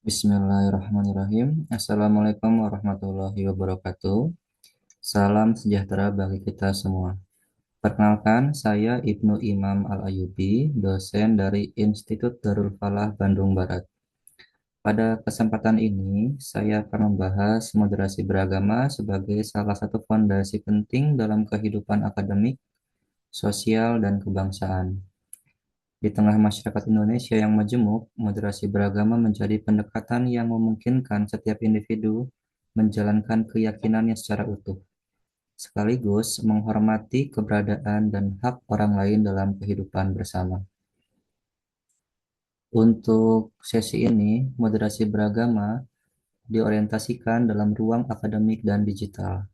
Bismillahirrahmanirrahim. Assalamualaikum warahmatullahi wabarakatuh. Salam sejahtera bagi kita semua. Perkenalkan, saya Ibnu Imam Al-Ayubi, dosen dari Institut Darul Falah Bandung Barat. Pada kesempatan ini, saya akan membahas moderasi beragama sebagai salah satu fondasi penting dalam kehidupan akademik, sosial, dan kebangsaan. Di tengah masyarakat Indonesia yang majemuk, moderasi beragama menjadi pendekatan yang memungkinkan setiap individu menjalankan keyakinannya secara utuh, sekaligus menghormati keberadaan dan hak orang lain dalam kehidupan bersama. Untuk sesi ini, moderasi beragama diorientasikan dalam ruang akademik dan digital.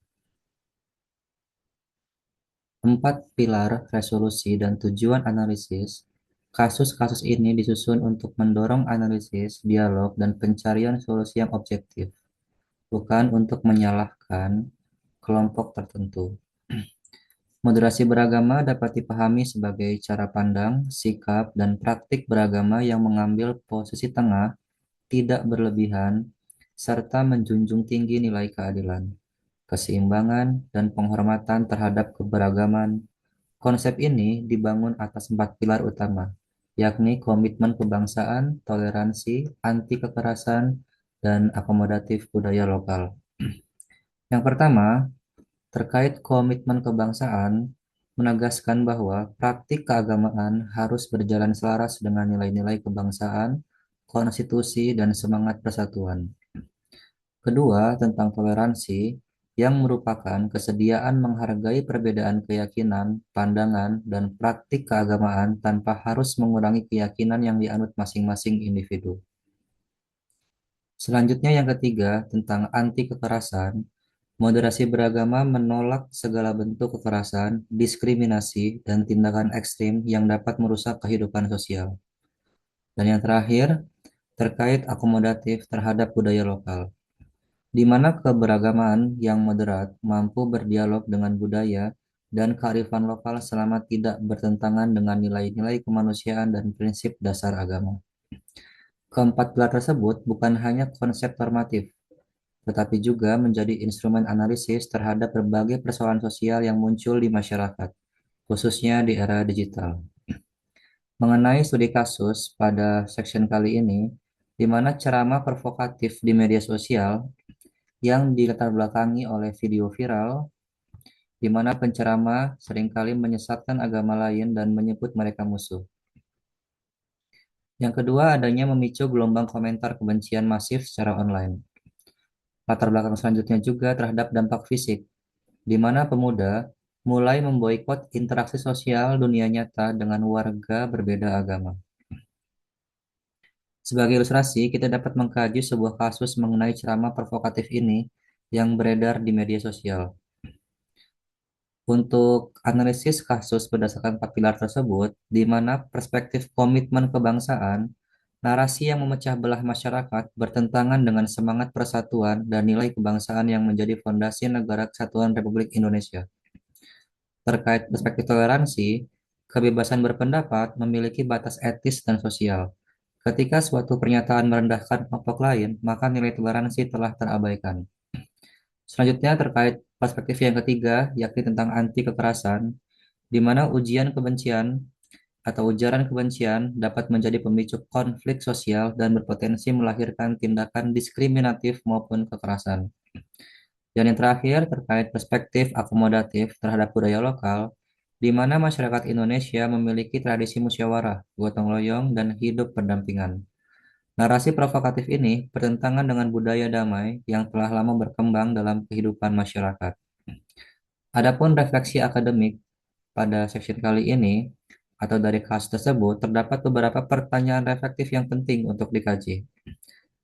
4 pilar resolusi dan tujuan analisis. Kasus-kasus ini disusun untuk mendorong analisis, dialog, dan pencarian solusi yang objektif, bukan untuk menyalahkan kelompok tertentu. Moderasi beragama dapat dipahami sebagai cara pandang, sikap, dan praktik beragama yang mengambil posisi tengah, tidak berlebihan, serta menjunjung tinggi nilai keadilan, keseimbangan, dan penghormatan terhadap keberagaman. Konsep ini dibangun atas 4 pilar utama, yakni komitmen kebangsaan, toleransi, anti kekerasan, dan akomodatif budaya lokal. Yang pertama, terkait komitmen kebangsaan, menegaskan bahwa praktik keagamaan harus berjalan selaras dengan nilai-nilai kebangsaan, konstitusi, dan semangat persatuan. Kedua, tentang toleransi, yang merupakan kesediaan menghargai perbedaan keyakinan, pandangan, dan praktik keagamaan tanpa harus mengurangi keyakinan yang dianut masing-masing individu. Selanjutnya yang ketiga, tentang anti kekerasan, moderasi beragama menolak segala bentuk kekerasan, diskriminasi, dan tindakan ekstrim yang dapat merusak kehidupan sosial. Dan yang terakhir, terkait akomodatif terhadap budaya lokal, di mana keberagaman yang moderat mampu berdialog dengan budaya dan kearifan lokal selama tidak bertentangan dengan nilai-nilai kemanusiaan dan prinsip dasar agama. Keempat pilar tersebut bukan hanya konsep normatif, tetapi juga menjadi instrumen analisis terhadap berbagai persoalan sosial yang muncul di masyarakat, khususnya di era digital. Mengenai studi kasus pada section kali ini, di mana ceramah provokatif di media sosial yang dilatar belakangi oleh video viral, di mana penceramah seringkali menyesatkan agama lain dan menyebut mereka musuh. Yang kedua, adanya memicu gelombang komentar kebencian masif secara online. Latar belakang selanjutnya juga terhadap dampak fisik, di mana pemuda mulai memboikot interaksi sosial dunia nyata dengan warga berbeda agama. Sebagai ilustrasi, kita dapat mengkaji sebuah kasus mengenai ceramah provokatif ini yang beredar di media sosial. Untuk analisis kasus berdasarkan 4 pilar tersebut, di mana perspektif komitmen kebangsaan, narasi yang memecah belah masyarakat bertentangan dengan semangat persatuan dan nilai kebangsaan yang menjadi fondasi Negara Kesatuan Republik Indonesia. Terkait perspektif toleransi, kebebasan berpendapat memiliki batas etis dan sosial. Ketika suatu pernyataan merendahkan kelompok lain, maka nilai toleransi telah terabaikan. Selanjutnya terkait perspektif yang ketiga, yakni tentang anti kekerasan, di mana ujian kebencian atau ujaran kebencian dapat menjadi pemicu konflik sosial dan berpotensi melahirkan tindakan diskriminatif maupun kekerasan. Dan yang terakhir terkait perspektif akomodatif terhadap budaya lokal, di mana masyarakat Indonesia memiliki tradisi musyawarah, gotong royong, dan hidup berdampingan. Narasi provokatif ini bertentangan dengan budaya damai yang telah lama berkembang dalam kehidupan masyarakat. Adapun refleksi akademik pada section kali ini atau dari kasus tersebut terdapat beberapa pertanyaan reflektif yang penting untuk dikaji.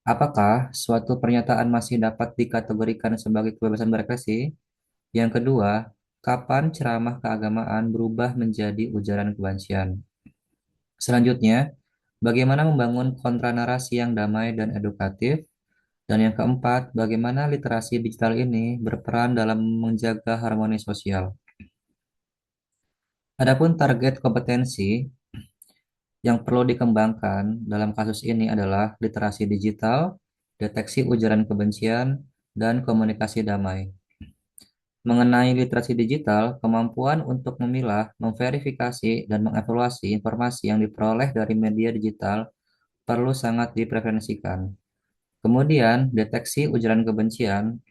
Apakah suatu pernyataan masih dapat dikategorikan sebagai kebebasan berekspresi? Yang kedua, kapan ceramah keagamaan berubah menjadi ujaran kebencian? Selanjutnya, bagaimana membangun kontranarasi yang damai dan edukatif? Dan yang keempat, bagaimana literasi digital ini berperan dalam menjaga harmoni sosial? Adapun target kompetensi, Yang perlu dikembangkan dalam kasus ini adalah literasi digital, deteksi ujaran kebencian, dan komunikasi damai. Mengenai literasi digital, kemampuan untuk memilah, memverifikasi, dan mengevaluasi informasi yang diperoleh dari media digital perlu sangat dipreferensikan. Kemudian, deteksi ujaran kebencian,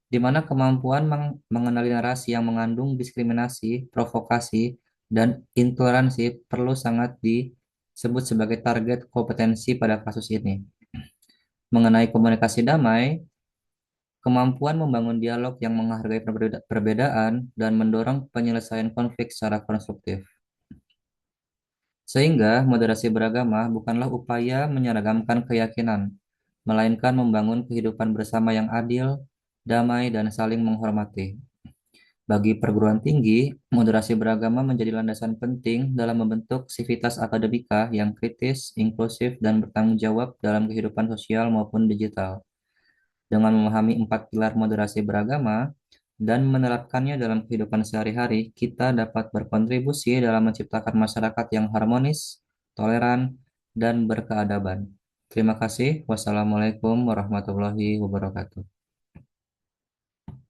di mana kemampuan mengenali narasi yang mengandung diskriminasi, provokasi, dan intoleransi perlu sangat disebut sebagai target kompetensi pada kasus ini. Mengenai komunikasi damai, kemampuan membangun dialog yang menghargai perbedaan dan mendorong penyelesaian konflik secara konstruktif. Sehingga moderasi beragama bukanlah upaya menyeragamkan keyakinan, melainkan membangun kehidupan bersama yang adil, damai, dan saling menghormati. Bagi perguruan tinggi, moderasi beragama menjadi landasan penting dalam membentuk sivitas akademika yang kritis, inklusif, dan bertanggung jawab dalam kehidupan sosial maupun digital. Dengan memahami empat pilar moderasi beragama dan menerapkannya dalam kehidupan sehari-hari, kita dapat berkontribusi dalam menciptakan masyarakat yang harmonis, toleran, dan berkeadaban. Terima kasih. Wassalamualaikum warahmatullahi wabarakatuh.